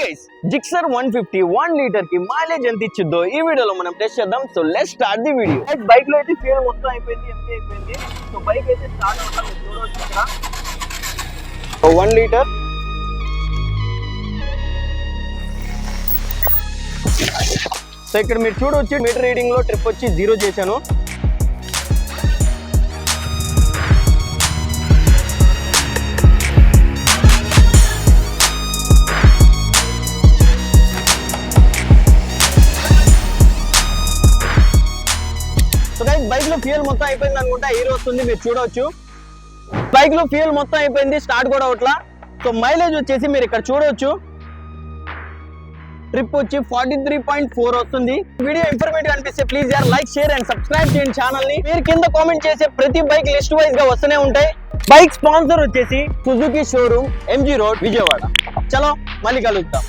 Guys Gixxer 150 1 litre కి mileage ఎంత ఇచ్చిద్దో ఈ వీడియోలో మనం టెస్ట్ చేద్దాం. So let's start the video. Bike లో అయితే ఫ్యూయల్ మొత్తం అయిపోయింది, ఎంటీ అయిపోయింది. సో బైక్ అయితే స్టార్ట్ అవుతుంది, చూడవచ్చు ఇక్కడ. So 1 litre. సో ఇక్కడ మీరు చూడవచ్చు మీటర్ రీడింగ్ లో ట్రిప్ వచ్చి 0 చేశాను. బైక్ లో ఫ్యూయల్ మొత్తం అయిపోయింది అనుకుంటా, ఎయిర్ వస్తుంది, మీరు చూడవచ్చు. బైక్ లో ఫ్యూయల్ మొత్తం అయిపోయింది, స్టార్ట్ కూడా అవట్లా. సో మైలేజ్ వచ్చేసి మీరు ఇక్కడ చూడవచ్చు, ట్రిప్ వచ్చి 43.4 వస్తుంది. వీడియో ఇన్ఫర్మేటివ్ అనిపిస్తే ప్లీజ్ యార్ లైక్ షేర్ అండ్ సబ్స్క్రైబ్ చేయండి ఛానల్ ని. మీరు కింద కామెంట్ చేసే ప్రతి బైక్ లిస్ట్ వైజ్ గా వస్తూనే ఉంటాయి. బైక్ స్పాన్సర్ వచ్చేసి Suzuki showroom, MG road, Vijayawada. చలో మళ్ళీ కలుద్దాం.